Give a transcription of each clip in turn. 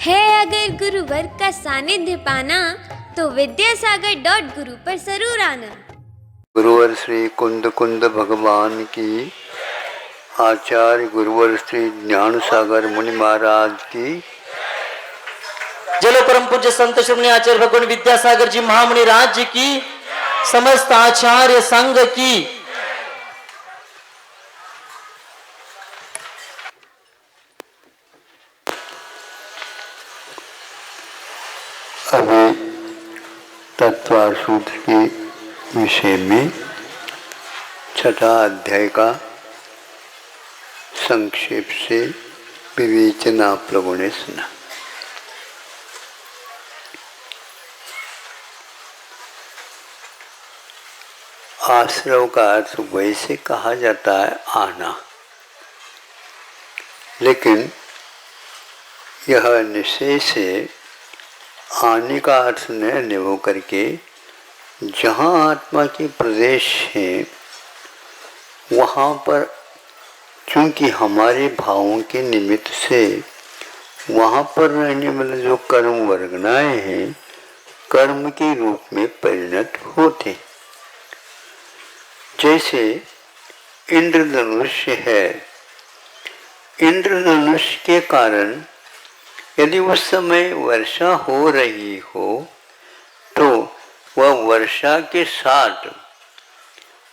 है अगर गुरुवर का सानिध्य पाना तो विद्यासागर.गुरु पर जरूर आना। गुरुवर श्री कुंद कुंद भगवान की, आचार्य गुरुवर श्री ज्ञान सागर मुनि महाराज की, जलो परम पूज्य संत श्री आचार्य भगवान विद्यासागर जी महामुनि राज्य की, समस्त आचार्य संघ की। अभी तत्वार सूत्र के विषय में छठा अध्याय का संक्षेप से विवेचना आप लोगों ने सुना। आश्रव का अर्थ वैसे कहा जाता है आना, लेकिन यह निश्चय से आने का अर्थ न ले हो करके जहाँ आत्मा के प्रदेश है वहाँ पर चूँकि हमारे भावों के निमित्त से वहाँ पर रहने वाले जो कर्म वर्गनाएँ हैं कर्म के रूप में परिणत होते। जैसे इंद्रधनुष है, इंद्रधनुष के कारण यदि उस समय वर्षा हो रही हो तो वह वर्षा के साथ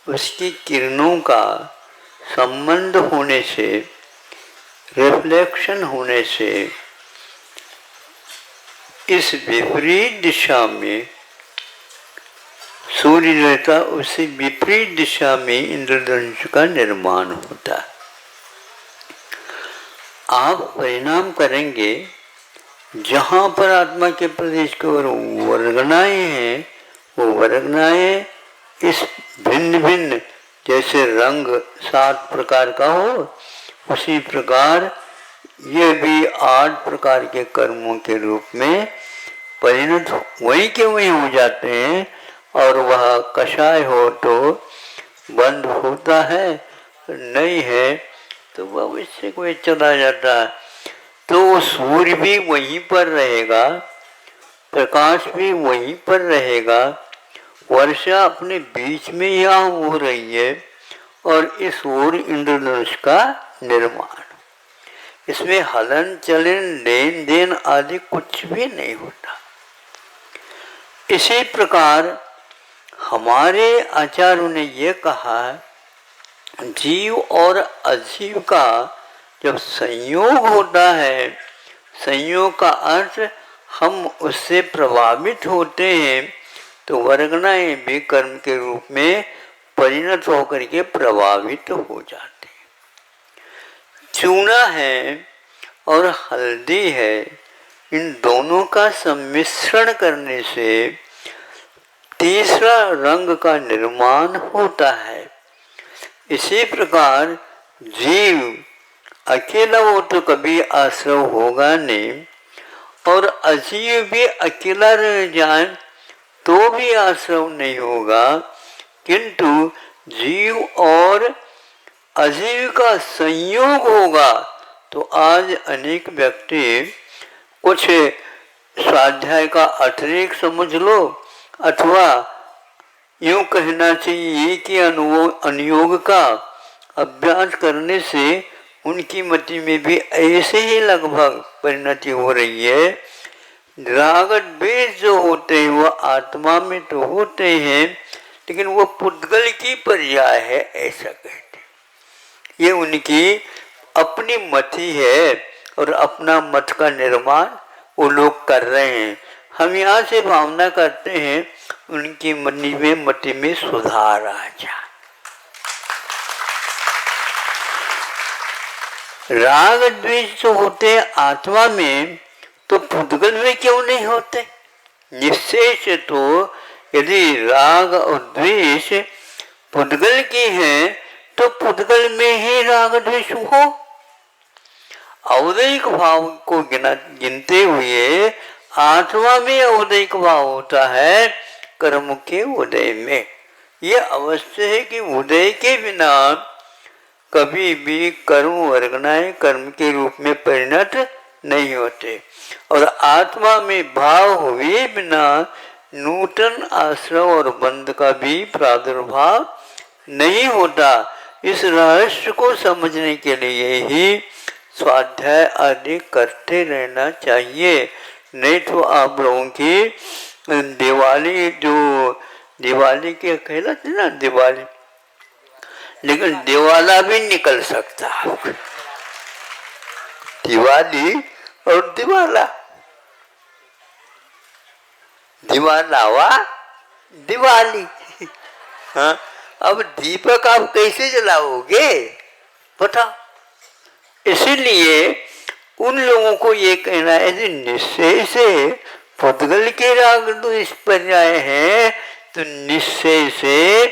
उसकी किरणों का संबंध होने से, रिफ्लेक्शन होने से इस विपरीत दिशा में सूर्य रहता, उसी विपरीत दिशा में इंद्रधनुष का निर्माण होता है। आप परिणाम करेंगे जहाँ पर आत्मा के प्रदेश के वर्गनाएँ हैं वो वर्गनाएँ इस भिन्न भिन्न, जैसे रंग 7 प्रकार का हो उसी प्रकार ये भी 8 प्रकार के कर्मों के रूप में परिणत वहीं के वहीं हो जाते हैं। और वह कषाय हो तो बंद होता है, नहीं है तो वह इससे कोई चला जाता है। तो सूर्य भी वहीं पर रहेगा, प्रकाश भी वहीं पर रहेगा, वर्षा अपने बीच में यहाँ हो रही है और इस ओर इंद्रधनुष का निर्माण, इसमें हलन चलन लेन देन आदि कुछ भी नहीं होता। इसी प्रकार हमारे आचार्यों ने ये कहा जीव और अजीव का जब संयोग होता है, संयोग का अर्थ हम उससे प्रभावित होते हैं तो वर्गनाएँ भी कर्म के रूप में परिणत होकर के प्रभावित हो जाते हैं। चूना है और हल्दी है, इन दोनों का सम्मिश्रण करने से तीसरा रंग का निर्माण होता है। इसी प्रकार जीव अकेला हो तो कभी आश्रव होगा नहीं, और अजीव भी अकेला रह जाए तो भी आश्रव नहीं होगा, किंतु जीव और अजीव का संयोग होगा। तो आज अनेक व्यक्ति कुछ स्वाध्याय का अतिरिक्त समझ लो, अथवा यूँ कहना चाहिए कि अनुयोग का अभ्यास करने से उनकी मति में भी ऐसे ही लगभग परिणति हो रही है। राग द्वेष जो होते हैं वो आत्मा में तो होते हैं, लेकिन वो पुद्गल की पर्याय है ऐसा कहते हैं। ये उनकी अपनी मति है और अपना मत का निर्माण वो लोग कर रहे हैं। हम यहाँ से भावना करते हैं उनकी मति में सुधार आ जाए। राग द्वेष जो होते हैं आत्मा में तो पुद्गल में क्यों नहीं होते? निश्चय से तो यदि राग और द्वेष पुद्गल की है तो पुद्गल में ही राग द्वेष हो। औदैक भाव को गिनते हुए आत्मा में औदैक भाव होता है कर्म के उदय में। यह अवश्य है कि उदय के बिना कभी भी कर्म वर्गनाएं कर्म के रूप में परिणत नहीं होते। और आत्मा में भाव हुए बिना नूतन आश्रम और बंध का भी प्रादुर्भाव नहीं होता। इस रहस्य को समझने के लिए ही स्वाध्याय आदि करते रहना चाहिए। नहीं तो आप लोगों की दिवाली के कहलाते ना दिवाली, लेकिन दिवाला भी निकल सकता है। दिवाली और दिवाला, दिवाला हुआ दिवाली। हाँ, अब दीपक आप कैसे जलाओगे बताओ। इसीलिए उन लोगों को ये कहना है निश्चय से पुद्गल के राग द्वेष पर्याय है, तो निश्चय से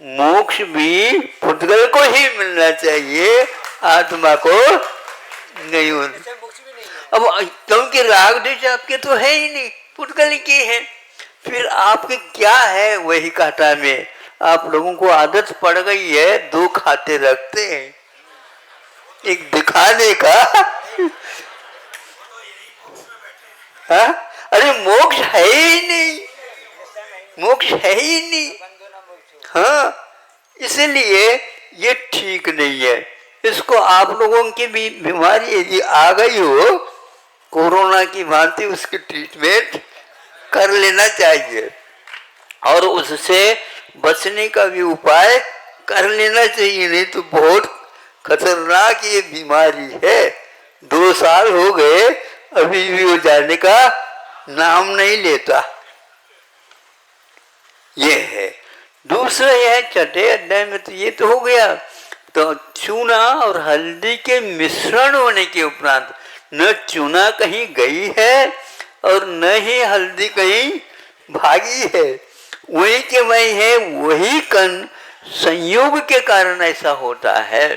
मोक्ष भी पुद्गल को ही मिलना चाहिए, आत्मा को नहीं होना। अब क्योंकि राग द्वेष आपके तो है ही नहीं, पुद्गल की है, फिर आपके क्या है वही काटा में। आप लोगों को आदत पड़ गई है, दो खाते रखते हैं, एक दिखाने का हाँ? अरे मोक्ष है ही नहीं, मोक्ष है ही नहीं। हाँ, इसलिए ये ठीक नहीं है। इसको आप लोगों की भी बीमारी यदि आ गई हो कोरोना की भांति, उसकी ट्रीटमेंट कर लेना चाहिए और उससे बचने का भी उपाय कर लेना चाहिए। नहीं तो बहुत खतरनाक ये बीमारी है। 2 साल हो गए अभी भी वो जाने का नाम नहीं लेता। ये है। दूसरा यह है छठे अध्याय में, तो ये तो हो गया। तो चूना और हल्दी के मिश्रण होने के उपरांत न चूना कहीं गई है और न ही हल्दी कहीं भागी है, वही के वही है, वही कण संयोग के कारण ऐसा होता है।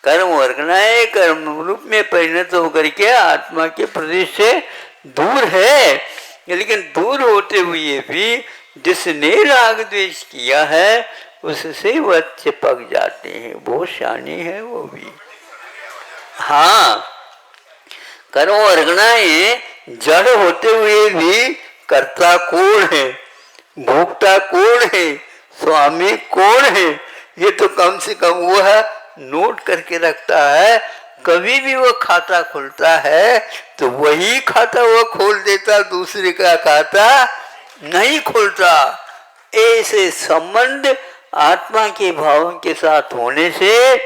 कर्म वर्गनाएं कर्म रूप में परिणत होकर के आत्मा के प्रदेश से दूर है, लेकिन दूर होते हुए भी जिसने राग द्वेष किया है उससे वह चिपक जाते हैं। बहुत शानी है वो भी। हाँ, कर्म वर्गनाएं जड़ होते हुए भी कर्ता कौन है, भोक्ता कौन है, स्वामी कौन है, ये तो कम से कम वो है नोट करके रखता है। कभी भी वो खाता खुलता है तो वही खाता वो खोल देता, दूसरे का खाता नहीं खुलता। ऐसे संबंध आत्मा के भावों के साथ होने से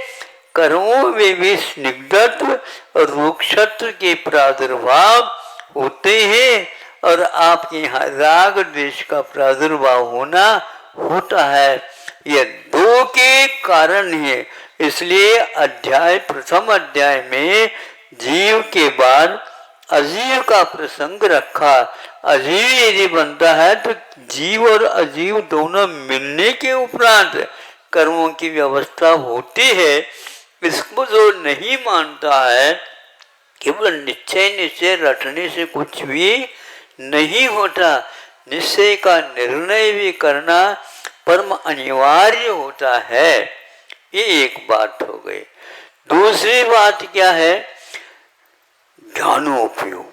कर्मों में भी स्निग्धत्व और रुक्षत्व के प्रादुर्भाव होते हैं और आपके यहाँ राग द्वेष का प्रादुर्भाव होना होता है। ये 2 के कारण है। इसलिए प्रथम अध्याय में जीव के बाद अजीव का प्रसंग रखा। अजीव यदि बनता है तो जीव और अजीव दोनों मिलने के उपरांत कर्मों की व्यवस्था होती है। इसको जो नहीं मानता है, केवल निश्चय रटने से कुछ भी नहीं होता। निश्चय का निर्णय भी करना परम अनिवार्य होता है। ये एक बात हो गई। दूसरी बात क्या है? ज्ञानोपयोग,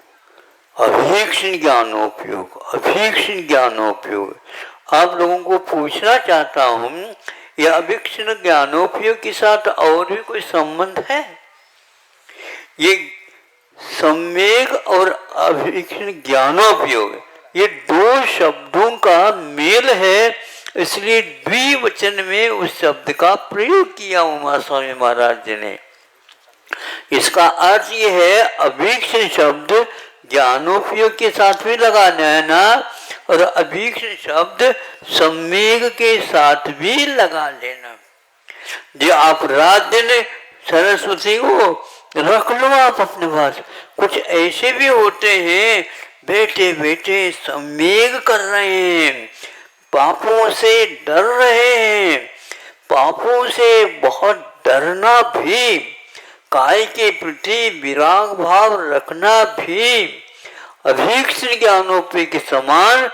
अभीक्ष्ण ज्ञानोपयोग, अभीक्ष्ण ज्ञानोपयोग। आप लोगों को पूछना चाहता हूं, यह अभीक्ष्ण ज्ञानोपयोग के साथ और भी कोई संबंध है? ये सम्यक और अभीक्ष्ण ज्ञानोपयोग, ये 2 शब्दों का मेल है, इसलिए द्विवचन में उस शब्द का प्रयोग किया उमा स्वामी महाराज जी ने। इसका अर्थ ये है, अभीक्ष्ण शब्द ज्ञानोपयोग के साथ भी लगाना है ना, और अभीक्ष्ण शब्द सम्यक के साथ भी लगा लेना। जो आप रात दिन सरस्वती को रख लो आप अपने पास। कुछ ऐसे भी होते हैं बैठे बैठे सम्यक कर रहे हैं, पापों से डर रहे हैं। पापों से बहुत डरना भी, काय के प्रति विराग भाव रखना भी अभीक्ष्ण ज्ञानोपयोग के समान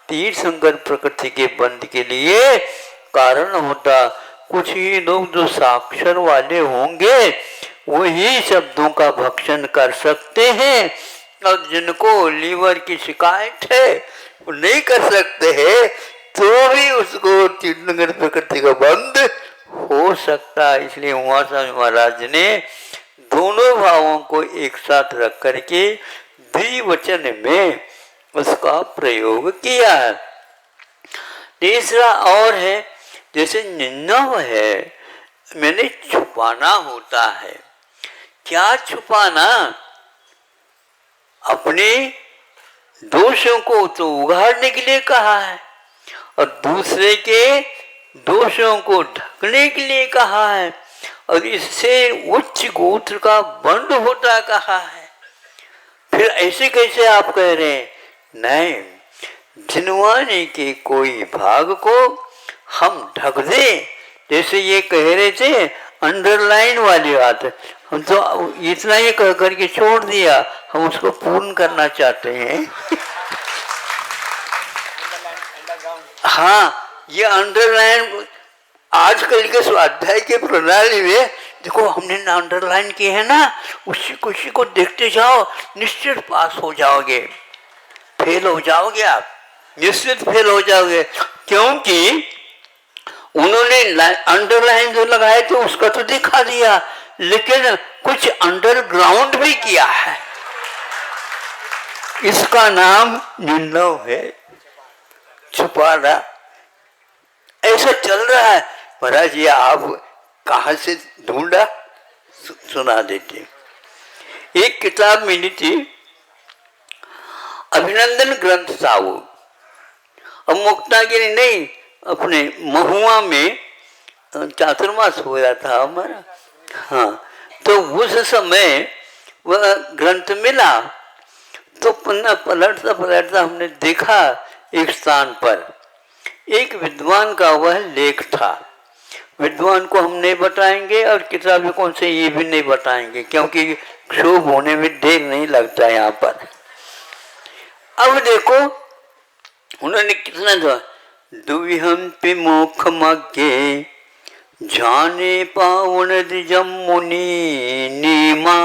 तीर्थंकर प्रकृति के बंध के लिए कारण होता। कुछ ही लोग जो साक्षर वाले होंगे वही शब्दों का भक्षण कर सकते हैं, और जिनको लीवर की शिकायत है वो नहीं कर सकते हैं, तो भी उसको तीर्थंकर प्रकृति का बंध हो सकता है। इसलिए उमा स्वामी महाराज ने दोनों भावों को एक साथ रख करके द्विवचन में उसका प्रयोग किया है। तीसरा और है, जैसे निन्नव है, मैंने छुपाना होता है। क्या छुपाना? अपने दोषों को तो उगाड़ने के लिए कहा है और दूसरे के दोषों को ढकने के लिए कहा है, और इससे उच्च गोत्र का बंध होता कहा है। फिर ऐसे कैसे आप कह रहे हैं? नहीं, जिनवाने के कोई भाग को हम ढक दें, जैसे ये कह रहे थे अंडरलाइन वाली बात, हम तो इतना ही कह करके छोड़ दिया, हम उसको पूर्ण करना चाहते हैं। हाँ, ये अंडरलाइन आजकल के स्वाध्याय के प्रणाली में देखो, हमने ना अंडरलाइन किए है ना, उसी को देखते जाओ, निश्चित पास हो जाओगे। फेल हो जाओगे आप, निश्चित फेल हो जाओगे, क्योंकि उन्होंने अंडरलाइन जो लगाए थे उसका तो दिखा दिया, लेकिन कुछ अंडरग्राउंड भी किया है। इसका नाम निन्नव है, छुपाना। ऐसा चल रहा है। महाराज ये आप कहाँ से ढूंढा? सुना देते। एक किताब मिली थी, अभिनंदन ग्रंथ था वो, अब मुक्तागिरी नहीं, अपने महुआ में चातुर्मास हो रहा था हमारा। हाँ, तो उस समय वह ग्रंथ मिला, तो पन्ना पलटता पलटता हमने देखा एक स्थान पर एक विद्वान का वह लेख था। विद्वान को हम नहीं बताएंगे और किताबें कौन से ये भी नहीं बताएंगे, क्योंकि क्षोभ होने में देर नहीं लगता यहाँ पर। अब देखो उन्होंने कितना था, दुविहम पे मोख मग्गे जाने पावन द्विजम मुनि नीमा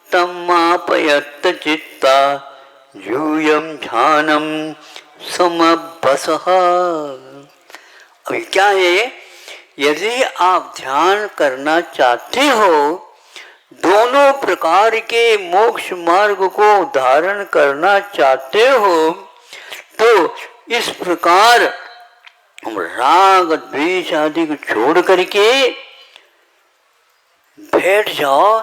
तमापयत्त चित्ता यूयम ध्यानम समबसः। अभी क्या है, यदि आप ध्यान करना चाहते हो, दोनों प्रकार के मोक्ष मार्ग को धारण करना चाहते हो, तो इस प्रकार राग द्वेष आदि को छोड़ करके बैठ जाओ,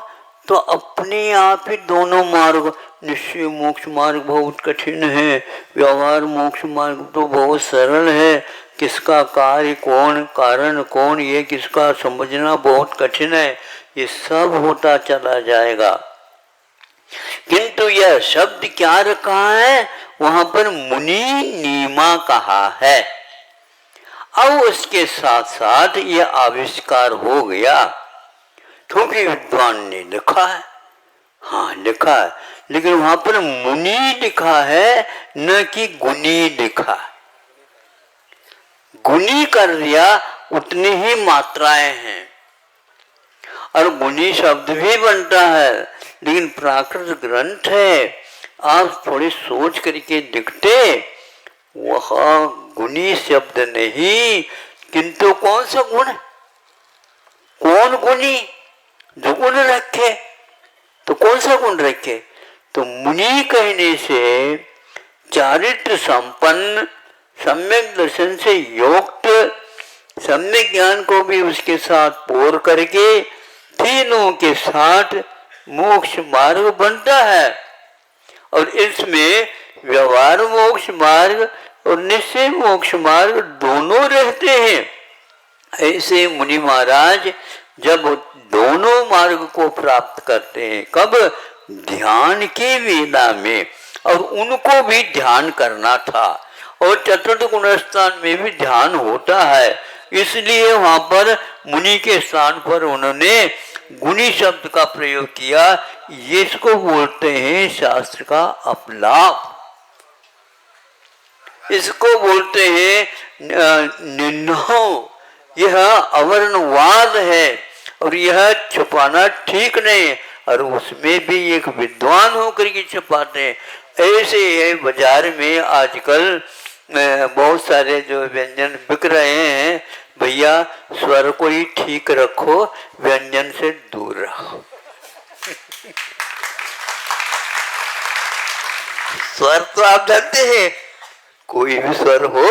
तो अपने आप ही दोनों मार्ग, निश्चय मोक्ष मार्ग बहुत कठिन है, व्यवहार मोक्ष मार्ग तो बहुत सरल है, किसका कार्य कौन, कारण कौन, ये किसका समझना बहुत कठिन है, ये सब होता चला जाएगा। किंतु यह शब्द क्या रखा है, वहां पर मुनि नीमा कहा है। अब उसके साथ साथ यह आविष्कार हो गया, क्योंकि विद्वान ने लिखा है, हाँ लिखा है, लेकिन वहां पर मुनि लिखा है, न कि गुनी लिखा। गुनी कर दिया, उतनी ही मात्राएं हैं, और गुनी शब्द भी बनता है, लेकिन प्राकृत ग्रंथ है, आप थोड़ी सोच करके दिखते, वह गुनी शब्द नहीं, किंतु कौन सा गुण, कौन गुनी, जो गुण रखे, तो कौन सा गुण रखे, तो मुनि कहने से चारित्र संपन्न, सम्यक दर्शन से युक्त, सम्यक ज्ञान को भी उसके साथ पोर करके तीनों के साथ मोक्ष मार्ग बनता है। और इसमें व्यवहार मोक्ष मार्ग और निश्चय मोक्ष मार्ग दोनों रहते हैं। ऐसे मुनि महाराज जब दोनों मार्ग को प्राप्त करते हैं, कब, ध्यान के वेला में, और उनको भी ध्यान करना था, और चतुर्थ गुण स्थान में भी ध्यान होता है, इसलिए वहां पर मुनि के स्थान पर उन्होंने गुणी शब्द का प्रयोग किया। ये इसको बोलते हैं शास्त्र का अपलाप, इसको बोलते हैं निन्नो, यह अवर्णवाद है, और यह छुपाना ठीक नहीं, और उसमें भी एक विद्वान होकर के छुपाते हैं। ऐसे है बाजार में आजकल बहुत सारे जो व्यंजन बिक रहे हैं, भैया स्वर को ही ठीक रखो, व्यंजन से दूर रहो। स्वर तो आप जानते हैं, कोई भी स्वर हो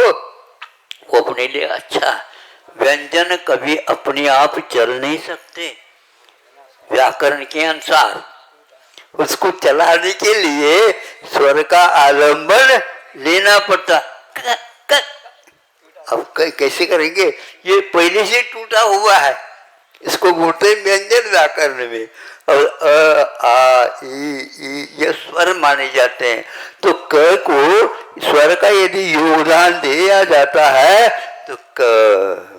वो अपने लिए अच्छा। व्यंजन कभी अपने आप चल नहीं सकते, व्याकरण के अनुसार उसको चलाने के लिए स्वर का आलंबन लेना पड़ता। अब कैसे करेंगे, ये पहले से टूटा हुआ है, इसको बोलते हैं व्यंजन व्याकरण में। और अ आ ई ये स्वर माने जाते हैं। तो क को स्वर का यदि योगदान दिया जाता है तो क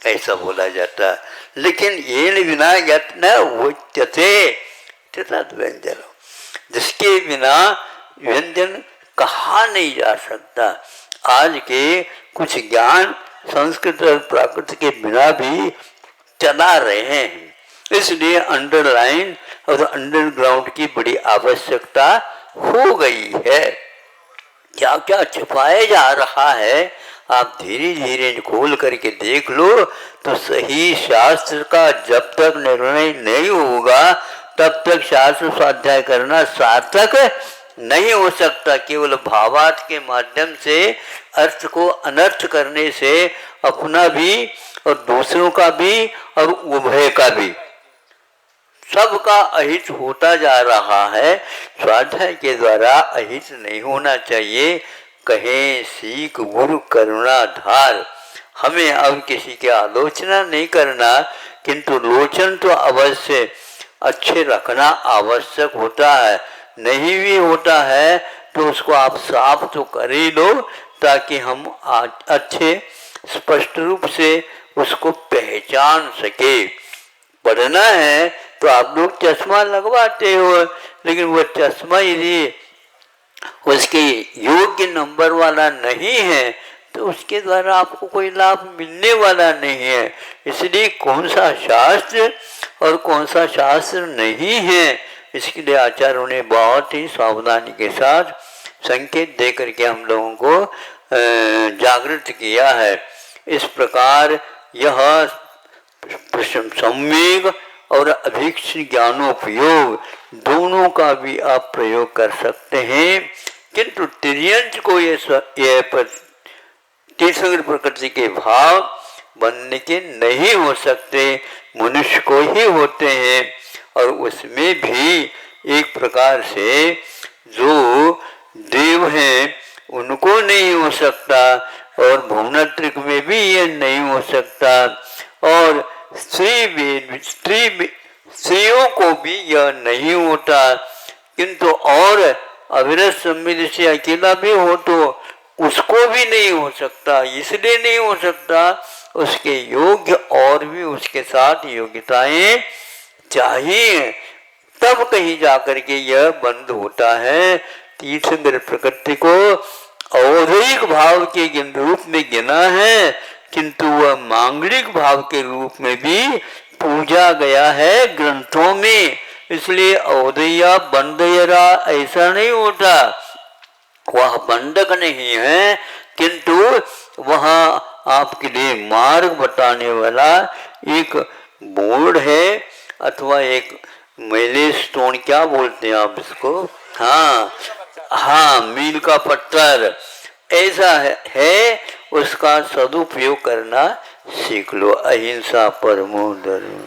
ऐसा बोला जाता है। लेकिन ये बिना यत्न उच्यते तथा व्यंजन, जिसके बिना व्यंजन कहा नहीं जा सकता। आज के कुछ ज्ञान संस्कृत और प्राकृत के बिना भी चला रहे हैं, इसलिए अंडरलाइन और अंडरग्राउंड की बड़ी आवश्यकता हो गई है। क्या क्या छुपाया जा रहा है, आप धीरे धीरे खोल करके देख लो तो सही शास्त्र का जब तक निर्णय नहीं होगा तब तक शास्त्र स्वाध्याय करना सार्थक नहीं हो सकता। केवल भावार्थ के माध्यम से अर्थ को अनर्थ करने से अपना भी और दूसरों का भी और उभय का भी सबका अहित होता जा रहा है। स्वाध्याय के द्वारा अहित नहीं होना चाहिए। कहें सीख गुरु करुणा धार, हमें अब किसी की आलोचना नहीं करना, किंतु लोचन तो अवश्य अच्छे रखना आवश्यक होता है। नहीं भी होता है तो उसको आप साफ तो कर ही लो, ताकि हम अच्छे स्पष्ट रूप से उसको पहचान सके। पढ़ना है तो आप लोग चश्मा लगवाते हो, लेकिन वो चश्मा यदि उसके योग्य नंबर वाला नहीं है तो उसके द्वारा आपको कोई लाभ मिलने वाला नहीं है। इसलिए कौन सा शास्त्र और कौन सा शास्त्र नहीं है, इसके लिए आचार्यों ने बहुत ही सावधानी के साथ संकेत दे करके हम लोगों को जागृत किया है। इस प्रकार यह सम्यक और अभीक्ष ज्ञानोपयोग दोनों का भी आप प्रयोग कर सकते हैं, किंतु तिर्यंच को ये तीर्थंकर प्रकृति के भाव बनने के नहीं हो सकते, मनुष्य को ही होते हैं। और उसमें भी एक प्रकार से जो देव हैं उनको नहीं हो सकता, और भुवनात्रिक में भी ये नहीं हो सकता, और स्त्रियों को भी यह नहीं होता। किंतु और अविरत सम्मिलित से अकेला भी हो तो उसको भी नहीं हो सकता। इसलिए नहीं हो सकता, उसके योग्य और भी उसके साथ योग्यताएं चाहिए, तब कहीं जाकर के यह बंद होता है। तीर्थंकर प्रकृति को औदयिक भाव के रूप में गिना है, किंतु वह मांगलिक भाव के रूप में भी पूजा गया है ग्रंथों में। इसलिए औदया बंदयरा ऐसा नहीं होता, वह बंधक नहीं है, किंतु वह आपके लिए मार्ग बताने वाला एक बोर्ड है, अथवा एक मैले स्टोन, क्या बोलते हैं आप इसको, हाँ मील का पत्थर ऐसा है। उसका सदुपयोग करना सीख लो। अहिंसा परमो धर्म।